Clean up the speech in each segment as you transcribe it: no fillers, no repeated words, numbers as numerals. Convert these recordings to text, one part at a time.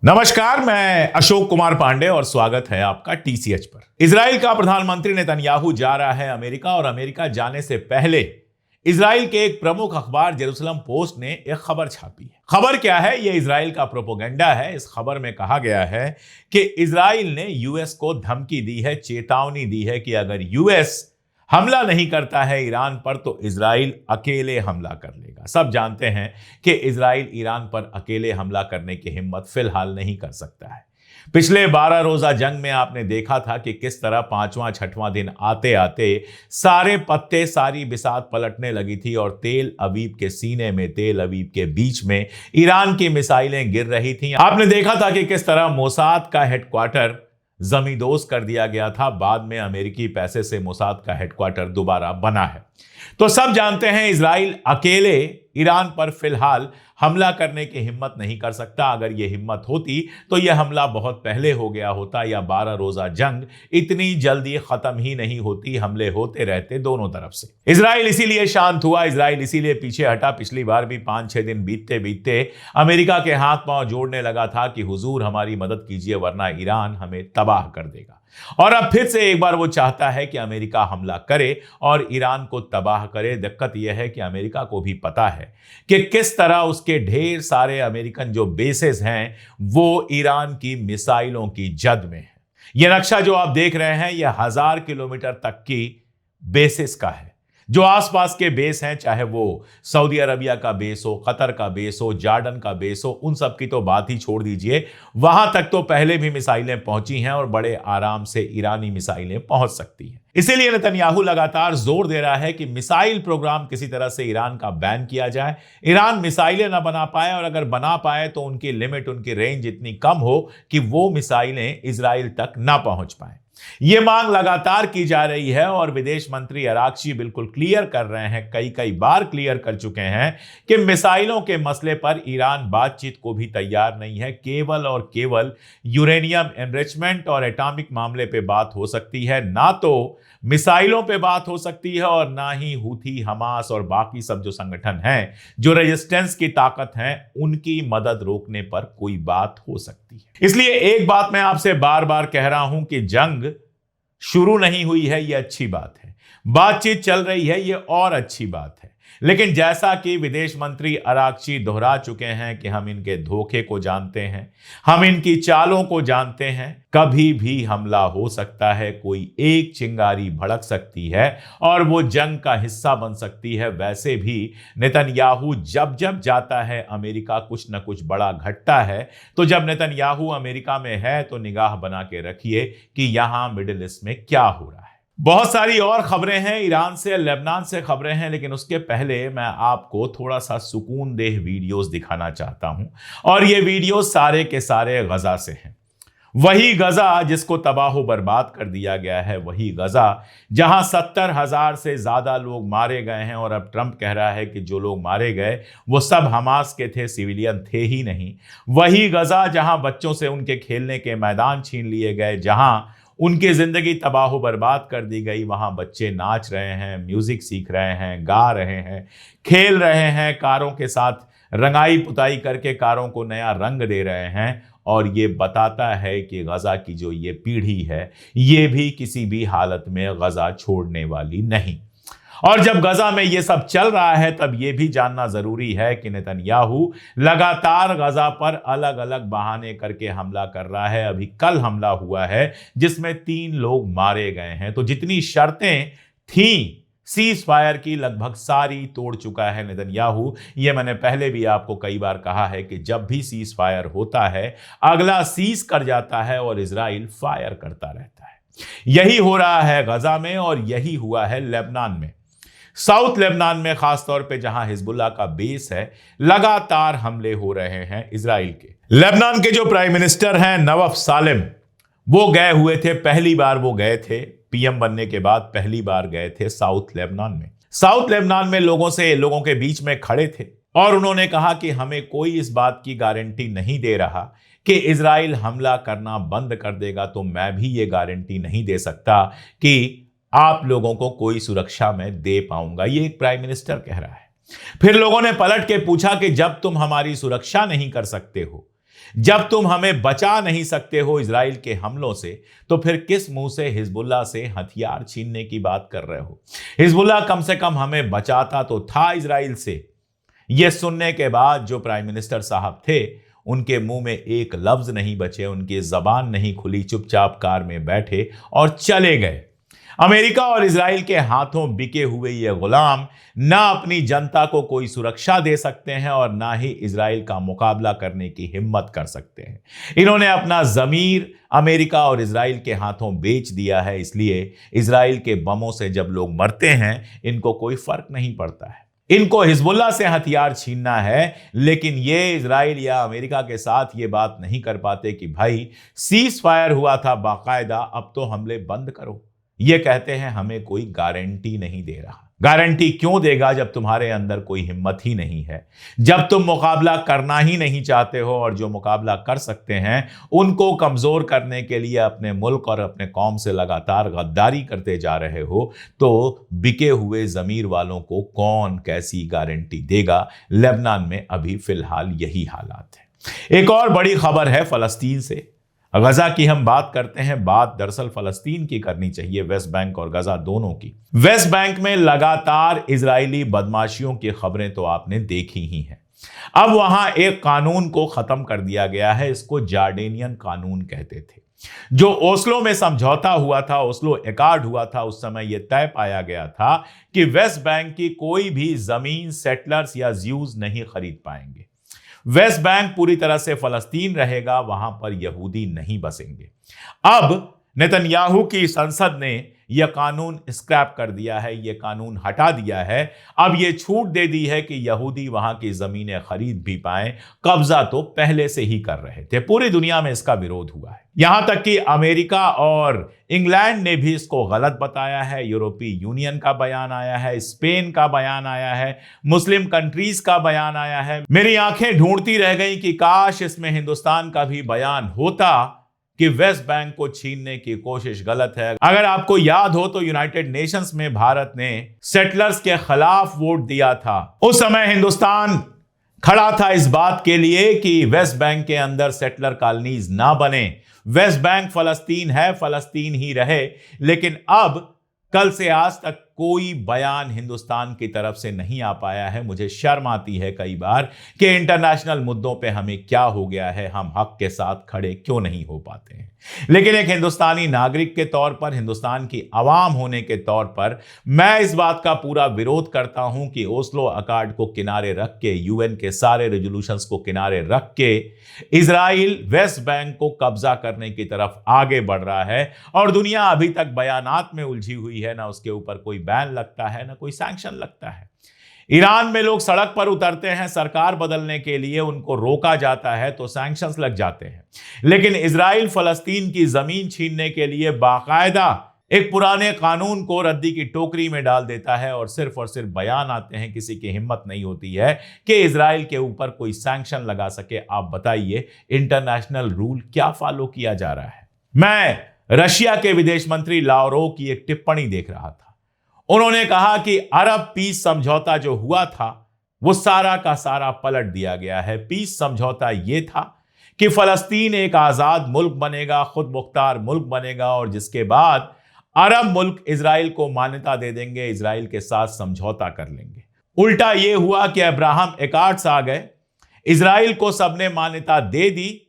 नमस्कार, मैं अशोक कुमार पांडे और स्वागत है आपका टीसीएच पर। इजराइल का प्रधानमंत्री नेतन्याहू जा रहा है अमेरिका और अमेरिका जाने से पहले इजराइल के एक प्रमुख अखबार जेरूसलम पोस्ट ने एक खबर छापी है। खबर क्या है? यह इजराइल का प्रोपोगेंडा है। इस खबर में कहा गया है कि इजराइल ने यूएस को धमकी दी है, चेतावनी दी है कि अगर यूएस हमला नहीं करता है ईरान पर तो इजराइल अकेले हमला कर लेगा। सब जानते हैं कि इजराइल ईरान पर अकेले हमला करने की हिम्मत फिलहाल नहीं कर सकता है। पिछले 12 रोजा जंग में आपने देखा था कि किस तरह पांचवां छठवां दिन आते आते सारे पत्ते, सारी बिसात पलटने लगी थी और तेल अवीव के सीने में, तेल अवीव के बीच में ईरान की मिसाइलें गिर रही थी। आपने देखा था कि किस तरह मोसाद का हेडक्वार्टर जमींदोज कर दिया गया था। बाद में अमेरिकी पैसे से मोसाद का हेडक्वार्टर दोबारा बना है। तो सब जानते हैं इजराइल अकेले ईरान पर फिलहाल हमला करने की हिम्मत नहीं कर सकता। अगर यह हिम्मत होती तो यह हमला बहुत पहले हो गया होता या 12 रोजा जंग इतनी जल्दी खत्म ही नहीं होती। हमले होते रहते दोनों तरफ से। इजराइल इसीलिए शांत हुआ, इजराइल इसीलिए पीछे हटा। पिछली बार भी 5-6 दिन बीतते बीतते अमेरिका के हाथ पांव जोड़ने लगा था कि हुजूर हमारी मदद कीजिए वरना ईरान हमें तबाह कर देगा। और अब फिर से एक बार वो चाहता है कि अमेरिका हमला करे और ईरान को तबाह करे। दिक्कत यह है कि अमेरिका को भी पता है कि किस तरह उसके ढेर सारे अमेरिकन जो बेसेस हैं वो ईरान की मिसाइलों की जद में है। यह नक्शा जो आप देख रहे हैं यह 1000 किलोमीटर तक की बेसिस का है। जो आसपास के बेस हैं, चाहे वो सऊदी अरबिया का बेस हो, कतर का बेस हो, जॉर्डन का बेस हो, उन सब की तो बात ही छोड़ दीजिए। वहां तक तो पहले भी मिसाइलें पहुंची हैं और बड़े आराम से ईरानी मिसाइलें पहुंच सकती हैं। इसीलिए नेतन्याहू लगातार जोर दे रहा है कि मिसाइल प्रोग्राम किसी तरह से ईरान का बैन किया जाए। ईरान मिसाइलें ना बना पाए और अगर बना पाए तो उनकी लिमिट, उनकी रेंज इतनी कम हो कि वो मिसाइलें इजराइल तक ना पहुंच पाए। यह मांग लगातार की जा रही है और विदेश मंत्री अराक्ची बिल्कुल क्लियर कर रहे हैं, कई बार क्लियर कर चुके हैं कि मिसाइलों के मसले पर ईरान बातचीत को भी तैयार नहीं है। केवल और केवल यूरेनियम एनरिचमेंट और एटॉमिक मामले पे बात हो सकती है, ना तो मिसाइलों पे बात हो सकती है और ना ही हूथी, हमास और बाकी सब जो संगठन हैं, जो रेजिस्टेंस की ताकत है, उनकी मदद रोकने पर कोई बात हो सकती है। इसलिए एक बात मैं आपसे बार बार कह रहा हूं कि जंग शुरू नहीं हुई है, यह अच्छी बात है। बातचीत चल रही है, यह और अच्छी बात है। लेकिन जैसा कि विदेश मंत्री अराक्ची दोहरा चुके हैं कि हम इनके धोखे को जानते हैं, हम इनकी चालों को जानते हैं। कभी भी हमला हो सकता है, कोई एक चिंगारी भड़क सकती है और वो जंग का हिस्सा बन सकती है। वैसे भी नेतन्याहू जब जब जाता है अमेरिका, कुछ न कुछ बड़ा घटता है। तो जब नेतन्याहू अमेरिका में है तो निगाह बना के रखिए कि यहां मिडिल ईस्ट में क्या हो रहा है। बहुत सारी और खबरें हैं, ईरान से, लेबनान से खबरें हैं, लेकिन उसके पहले मैं आपको थोड़ा सा सुकून देह वीडियोस दिखाना चाहता हूं। और ये वीडियो सारे के सारे गजा से हैं। वही गजा जिसको तबाह बर्बाद कर दिया गया है, वही गजा जहां 70,000 से ज्यादा लोग मारे गए हैं। और अब ट्रंप कह रहा है कि जो लोग मारे गए वो सब हमास के थे, सिविलियन थे ही नहीं। वही गजा जहां बच्चों से उनके खेलने के मैदान छीन लिए गए, जहां उनकी जिंदगी तबाह बर्बाद कर दी गई। वहां बच्चे नाच रहे हैं, म्यूजिक सीख रहे हैं, गा रहे हैं, खेल रहे हैं, कारों के साथ रंगाई पुताई करके कारों को नया रंग दे रहे हैं। और ये बताता है कि गजा की जो ये पीढ़ी है ये भी किसी भी हालत में गजा छोड़ने वाली नहीं। और जब गजा में ये सब चल रहा है तब ये भी जानना जरूरी है कि नेतन्याहू लगातार गजा पर अलग अलग बहाने करके हमला कर रहा है। अभी कल हमला हुआ है जिसमें 3 लोग मारे गए हैं। तो जितनी शर्तें थी सीज फायर की लगभग सारी तोड़ चुका है नेतन्याहू। ये मैंने पहले भी आपको कई बार कहा है कि जब भी सीज फायर होता है अगला सीज कर जाता है और इजराइल फायर करता रहता है। यही हो रहा है गजा में और यही हुआ है लेबनान में। साउथ लेबनान में खासतौर पे जहां हिजबुल्लाह का बेस है, लगातार हमले हो रहे हैं इजराइल के। लेबनान के जो प्राइम मिनिस्टर हैं नवाफ सालेम, वो गए हुए थे, पहली बार वो गए थे पीएम बनने के बाद, पहली बार गए थे साउथ लेबनान में। साउथ लेबनान में लोगों के बीच में खड़े थे और उन्होंने कहा कि हमें कोई इस बात की गारंटी नहीं दे रहा कि इजराइल हमला करना बंद कर देगा, तो मैं भी ये गारंटी नहीं दे सकता कि आप लोगों को कोई सुरक्षा मैं दे पाऊंगा। ये एक प्राइम मिनिस्टर कह रहा है। फिर लोगों ने पलट के पूछा कि जब तुम हमारी सुरक्षा नहीं कर सकते हो, जब तुम हमें बचा नहीं सकते हो इजराइल के हमलों से, तो फिर किस मुंह से हिजबुल्लाह से हथियार छीनने की बात कर रहे हो? हिजबुल्लाह कम से कम हमें बचाता तो था इजराइल से। यह सुनने के बाद जो प्राइम मिनिस्टर साहब थे, उनके मुंह में एक लफ्ज नहीं बचे, उनकी जबान नहीं खुली, चुपचाप कार में बैठे और चले गए। अमेरिका और इजराइल के हाथों बिके हुए ये गुलाम ना अपनी जनता को कोई सुरक्षा दे सकते हैं और ना ही इजराइल का मुकाबला करने की हिम्मत कर सकते हैं। इन्होंने अपना जमीर अमेरिका और इजराइल के हाथों बेच दिया है, इसलिए इजराइल के बमों से जब लोग मरते हैं, इनको कोई फर्क नहीं पड़ता है। इनको हिजबुल्लाह से हथियार छीनना है, लेकिन ये इजराइल या अमेरिका के साथ ये बात नहीं कर पाते कि भाई सीज फायर हुआ था बाकायदा, अब तो हमले बंद करो। ये कहते हैं हमें कोई गारंटी नहीं दे रहा। गारंटी क्यों देगा जब तुम्हारे अंदर कोई हिम्मत ही नहीं है, जब तुम मुकाबला करना ही नहीं चाहते हो, और जो मुकाबला कर सकते हैं उनको कमजोर करने के लिए अपने मुल्क और अपने कौम से लगातार गद्दारी करते जा रहे हो, तो बिके हुए जमीर वालों को कौन कैसी गारंटी देगा? लेबनान में अभी फिलहाल यही हालात है। एक और बड़ी खबर है फलस्तीन से। गजा की हम बात करते हैं, बात दरअसल फलस्तीन की करनी चाहिए, वेस्ट बैंक और गजा दोनों की। वेस्ट बैंक में लगातार इजरायली बदमाशियों की खबरें तो आपने देखी ही हैं। अब वहां एक कानून को खत्म कर दिया गया है, इसको जॉर्डेनियन कानून कहते थे। जो ओस्लो में समझौता हुआ था, ओस्लो एकॉर्ड हुआ था, उस समय यह तय पाया गया था कि वेस्ट बैंक की कोई भी जमीन सेटलर्स या ज्यूज नहीं खरीद पाएंगे। वेस्ट बैंक पूरी तरह से फलस्तीन रहेगा, वहां पर यहूदी नहीं बसेंगे। अब नेतन्याहू की संसद ने यह कानून स्क्रैप कर दिया है, यह कानून हटा दिया है। अब यह छूट दे दी है कि यहूदी वहां की जमीनें खरीद भी पाएं। कब्जा तो पहले से ही कर रहे थे, पूरी दुनिया में इसका विरोध हुआ है, यहां तक कि अमेरिका और इंग्लैंड ने भी इसको गलत बताया है। यूरोपीय यूनियन का बयान आया है, स्पेन का बयान आया है, मुस्लिम कंट्रीज का बयान आया है। मेरी आंखें ढूंढती रह गई कि काश इसमें हिंदुस्तान का भी बयान होता कि वेस्ट बैंक को छीनने की कोशिश गलत है। अगर आपको याद हो तो यूनाइटेड नेशंस में भारत ने सेटलर्स के खिलाफ वोट दिया था। उस समय हिंदुस्तान खड़ा था इस बात के लिए कि वेस्ट बैंक के अंदर सेटलर कॉलोनीज ना बने, वेस्ट बैंक फलस्तीन है, फलस्तीन ही रहे। लेकिन अब कल से आज तक कोई बयान हिंदुस्तान की तरफ से नहीं आ पाया है। मुझे शर्म आती है कई बार कि इंटरनेशनल मुद्दों पे हमें क्या हो गया है, हम हक के साथ खड़े क्यों नहीं हो पाते हैं। लेकिन एक हिंदुस्तानी नागरिक के तौर पर, हिंदुस्तान की आवाम होने के तौर पर, मैं इस बात का पूरा विरोध करता हूं कि ओस्लो अकॉर्ड को किनारे रख के, यूएन के सारे रेजोल्यूशंस को किनारे रख के इजराइल वेस्ट बैंक को कब्जा करने की तरफ आगे बढ़ रहा है। और दुनिया अभी तक बयानात में उलझी हुई है, ना उसके ऊपर कोई बैन लगता है, ना कोई सैंक्शन लगता है। ईरान में लोग सड़क पर उतरते हैं सरकार बदलने के लिए, उनको रोका जाता है तो सैंक्शंस लग जाते हैं। लेकिन इजराइल फलस्तीन की जमीन छीनने के लिए बाकायदा एक पुराने कानून को रद्दी की टोकरी में डाल देता है, और सिर्फ बयान आते हैं। किसी की हिम्मत नहीं होती है कि इजराइल के ऊपर कोई सैंक्शन लगा सके। आप बताइए इंटरनेशनल रूल क्या फॉलो किया जा रहा है? मैं रशिया के विदेश मंत्री लावरोव की एक टिप्पणी देख रहा था। उन्होंने कहा कि अरब पीस समझौता जो हुआ था वो सारा का सारा पलट दिया गया है। पीस समझौता यह था कि फलस्तीन एक आजाद मुल्क बनेगा, खुद मुख्तार मुल्क बनेगा, और जिसके बाद अरब मुल्क इजराइल को मान्यता दे देंगे, इजराइल के साथ समझौता कर लेंगे। उल्टा यह हुआ कि अब्राहम एकॉर्ड्स आ गए, इजराइल को सबने मान्यता दे दी,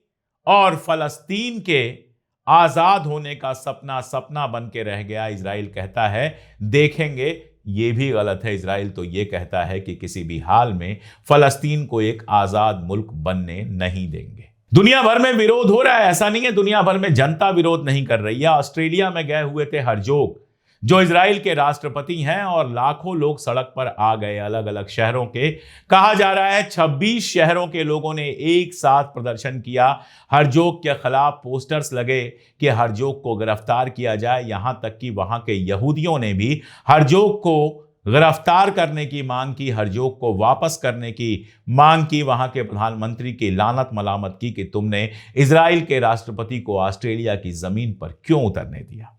और फलस्तीन के आजाद होने का सपना सपना बन के रह गया। इजराइल कहता है देखेंगे, यह भी गलत है। इजराइल तो यह कहता है कि किसी भी हाल में फलस्तीन को एक आजाद मुल्क बनने नहीं देंगे। दुनिया भर में विरोध हो रहा है, ऐसा नहीं है दुनिया भर में जनता विरोध नहीं कर रही है। ऑस्ट्रेलिया में गए हुए थे हरजोग, जो इजराइल के राष्ट्रपति हैं, और लाखों लोग सड़क पर आ गए, अलग अलग शहरों के। कहा जा रहा है 26 शहरों के लोगों ने एक साथ प्रदर्शन किया। हरजोग के खिलाफ पोस्टर्स लगे कि हरजोग को गिरफ्तार किया जाए। यहां तक कि वहां के यहूदियों ने भी हरजोग को गिरफ्तार करने की मांग की, हरजोग को वापस करने की मांग की। वहां के प्रधानमंत्री की लानत मलामत की कि तुमने इजराइल के राष्ट्रपति को ऑस्ट्रेलिया की जमीन पर क्यों उतरने दिया।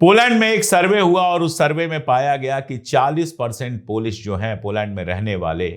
पोलैंड में एक सर्वे हुआ, और उस सर्वे में पाया गया कि 40% पोलिश जो हैं पोलैंड में रहने वाले,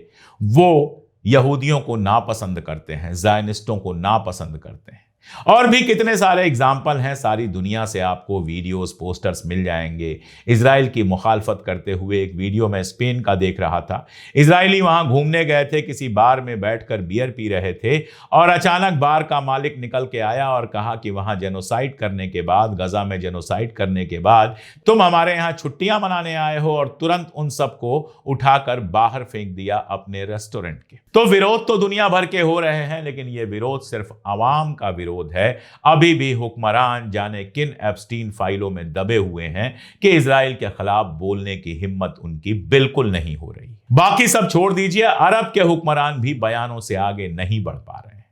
वो यहूदियों को नापसंद करते हैं, ज़ायनिस्टों को नापसंद करते हैं। और भी कितने सारे एग्जाम्पल हैं, सारी दुनिया से आपको वीडियोस, पोस्टर्स मिल जाएंगे। इजराइल की मुखालफत करते हुए एक वीडियो में स्पेन का देख रहा था। इजरायली वहां घूमने गए थे, किसी बार में बैठकर बियर पी रहे थे और अचानक बार का मालिक निकल के आया और कहा कि वहां जेनोसाइड करने के बाद, गजा में जेनोसाइड करने के बाद तुम हमारे यहाँ छुट्टियां मनाने आए हो, और तुरंत उन सबको उठाकर बाहर फेंक दिया अपने रेस्टोरेंट के। तो विरोध तो दुनिया भर के हो रहे हैं, लेकिन यह विरोध सिर्फ आवाम का विरोध है। अभी भी हुक्मरान जाने किन एप्स्टीन फाइलों में दबे हुए हैं कि इजराइल के खिलाफ बोलने की हिम्मत उनकी बिल्कुल नहीं हो रही। बाकी सब छोड़ दीजिए, अरब के हुक्मरान भी बयानों से आगे नहीं बढ़ पा रहे हैं।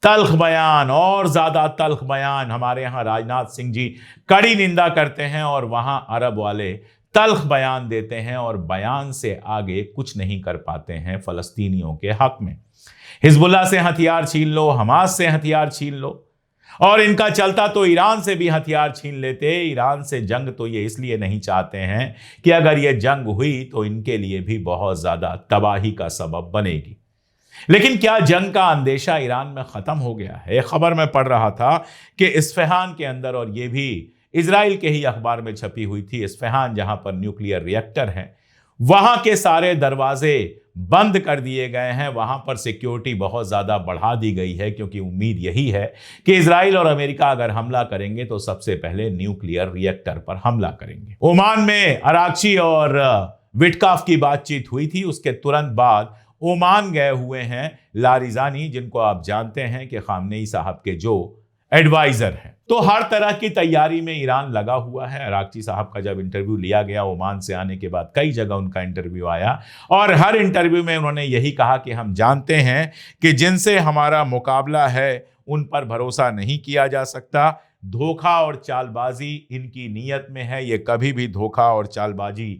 तल्ख बयान, और ज्यादा तल्ख बयान। हमारे यहां राजनाथ सिंह जी कड़ी निंदा करते हैं और वहां अरब वाले तल्ख बयान देते हैं और बयान से आगे कुछ नहीं कर पाते हैं फलस्तीनियों के हक में। हिजबुल्लाह से हथियार छीन लो, हमास से हथियार छीन लो, और इनका चलता तो ईरान से भी हथियार छीन लेते। ईरान से जंग तो ये इसलिए नहीं चाहते हैं कि अगर ये जंग हुई तो इनके लिए भी बहुत ज्यादा तबाही का सबब बनेगी। लेकिन क्या जंग का अंदेशा ईरान में खत्म हो गया है? खबर में पढ़ रहा था कि इस्फहान के अंदर, और ये भी इजराइल के ही अखबार में छपी हुई थी, इस्फहान जहां पर न्यूक्लियर रिएक्टर है, वहां के सारे दरवाजे बंद कर दिए गए हैं। वहां पर सिक्योरिटी बहुत ज्यादा बढ़ा दी गई है, क्योंकि उम्मीद यही है कि इजराइल और अमेरिका अगर हमला करेंगे तो सबसे पहले न्यूक्लियर रिएक्टर पर हमला करेंगे। ओमान में अराक्ची और विटकाफ की बातचीत हुई थी, उसके तुरंत बाद ओमान गए हुए हैं लारिजानी, जिनको आप जानते हैं कि खामनेई साहब के जो एडवाइजर हैं। तो हर तरह की तैयारी में ईरान लगा हुआ है। अराक्ची साहब का जब इंटरव्यू लिया गया ओमान से आने के बाद, कई जगह उनका इंटरव्यू आया और हर इंटरव्यू में उन्होंने यही कहा कि हम जानते हैं कि जिनसे हमारा मुकाबला है उन पर भरोसा नहीं किया जा सकता। धोखा और चालबाजी इनकी नीयत में है, ये कभी भी धोखा और चालबाजी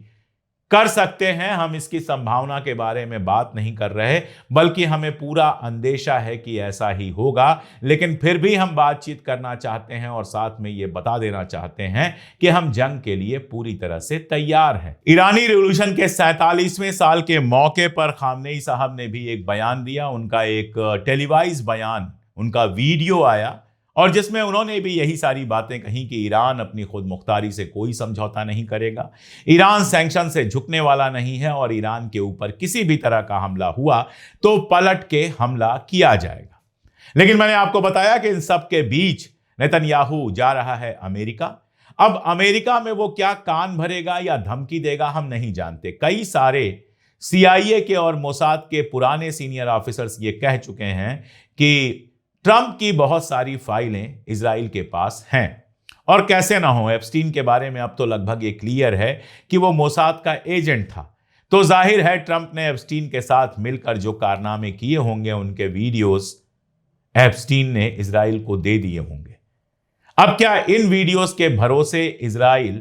कर सकते हैं। हम इसकी संभावना के बारे में बात नहीं कर रहे, बल्कि हमें पूरा अंदेशा है कि ऐसा ही होगा। लेकिन फिर भी हम बातचीत करना चाहते हैं और साथ में ये बता देना चाहते हैं कि हम जंग के लिए पूरी तरह से तैयार हैं। ईरानी रिवॉल्यूशन के 47वें साल के मौके पर खामनेई साहब ने भी एक बयान दिया। उनका एक टेलीवाइज बयान, उनका वीडियो आया और जिसमें उन्होंने भी यही सारी बातें कही कि ईरान अपनी खुद मुख्तारी से कोई समझौता नहीं करेगा, ईरान सैंक्शन से झुकने वाला नहीं है, और ईरान के ऊपर किसी भी तरह का हमला हुआ तो पलट के हमला किया जाएगा। लेकिन मैंने आपको बताया कि इन सब के बीच नेतन्याहू जा रहा है अमेरिका। अब अमेरिका में वो क्या कान भरेगा या धमकी देगा हम नहीं जानते। कई सारे CIA के और मोसाद के पुराने सीनियर ऑफिसर्स ये कह चुके हैं कि ट्रंप की बहुत सारी फाइलें इजराइल के पास हैं, और कैसे ना हो, एप्स्टीन के बारे में अब तो लगभग ये क्लियर है कि वो मोसाद का एजेंट था। तो जाहिर है ट्रंप ने एप्स्टीन के साथ मिलकर जो कारनामे किए होंगे, उनके वीडियोस एप्स्टीन ने इजराइल को दे दिए होंगे। अब क्या इन वीडियोस के भरोसे इजराइल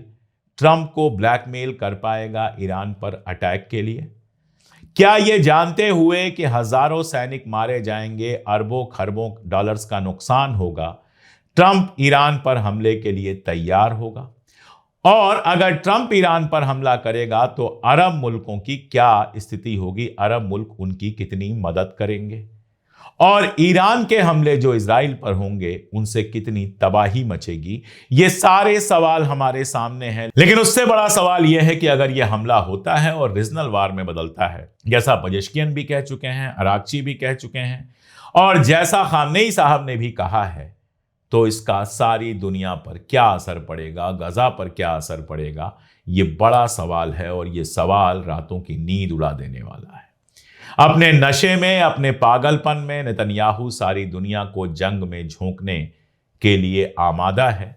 ट्रंप को ब्लैकमेल कर पाएगा ईरान पर अटैक के लिए? क्या ये जानते हुए कि हजारों सैनिक मारे जाएंगे, अरबों खरबों डॉलर्स का नुकसान होगा, ट्रंप ईरान पर हमले के लिए तैयार होगा? और अगर ट्रंप ईरान पर हमला करेगा तो अरब मुल्कों की क्या स्थिति होगी? अरब मुल्क उनकी कितनी मदद करेंगे? और ईरान के हमले जो इजराइल पर होंगे उनसे कितनी तबाही मचेगी? ये सारे सवाल हमारे सामने हैं। लेकिन उससे बड़ा सवाल यह है कि अगर यह हमला होता है और रीजनल वार में बदलता है, जैसा पेजेश्कियन भी कह चुके हैं, अराक्ची भी कह चुके हैं, और जैसा खामनेई साहब ने भी कहा है, तो इसका सारी दुनिया पर क्या असर पड़ेगा, गजा पर क्या असर पड़ेगा? ये बड़ा सवाल है और ये सवाल रातों की नींद उड़ा देने वाला है। अपने नशे में, अपने पागलपन में नेतन्याहू सारी दुनिया को जंग में झोंकने के लिए आमादा है,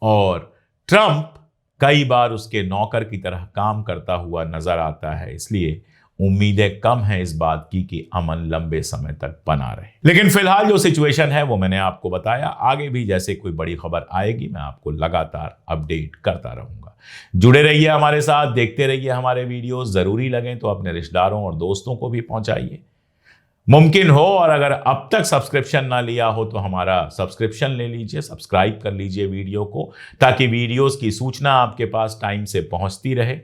और ट्रंप कई बार उसके नौकर की तरह काम करता हुआ नजर आता है। इसलिए उम्मीदें कम हैं इस बात की कि अमन लंबे समय तक बना रहे। लेकिन फिलहाल जो सिचुएशन है वो मैंने आपको बताया। आगे भी जैसे कोई बड़ी खबर आएगी मैं आपको लगातार अपडेट करता रहूंगा। जुड़े रहिए हमारे साथ, देखते रहिए हमारे वीडियोस। जरूरी लगे तो अपने रिश्तेदारों और दोस्तों को भी पहुंचाइए। मुमकिन हो और अगर अब तक सब्सक्रिप्शन ना लिया हो तो हमारा सब्सक्रिप्शन ले लीजिए, सब्सक्राइब कर लीजिए वीडियो को, ताकि वीडियोस की सूचना आपके पास टाइम से पहुंचती रहे।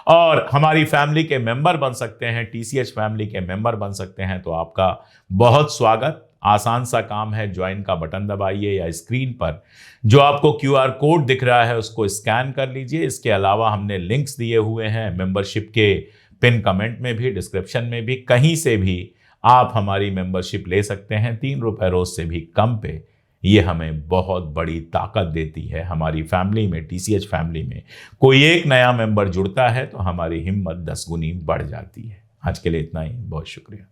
और हमारी फैमिली के मेंबर बन सकते हैं, टीसीएच फैमिली के मेंबर बन सकते हैं, तो आपका बहुत स्वागत। आसान सा काम है, ज्वाइन का बटन दबाइए या स्क्रीन पर जो आपको क्यूआर कोड दिख रहा है उसको स्कैन कर लीजिए। इसके अलावा हमने लिंक्स दिए हुए हैं मेंबरशिप के पिन कमेंट में भी, डिस्क्रिप्शन में भी, कहीं से भी आप हमारी मेंबरशिप ले सकते हैं। 3 रुपए रोज से भी कम पे। ये हमें बहुत बड़ी ताकत देती है। हमारी फैमिली में, टीसीएच फैमिली में कोई एक नया मेंबर जुड़ता है तो हमारी हिम्मत 10 गुनी बढ़ जाती है। आज के लिए इतना ही, बहुत शुक्रिया।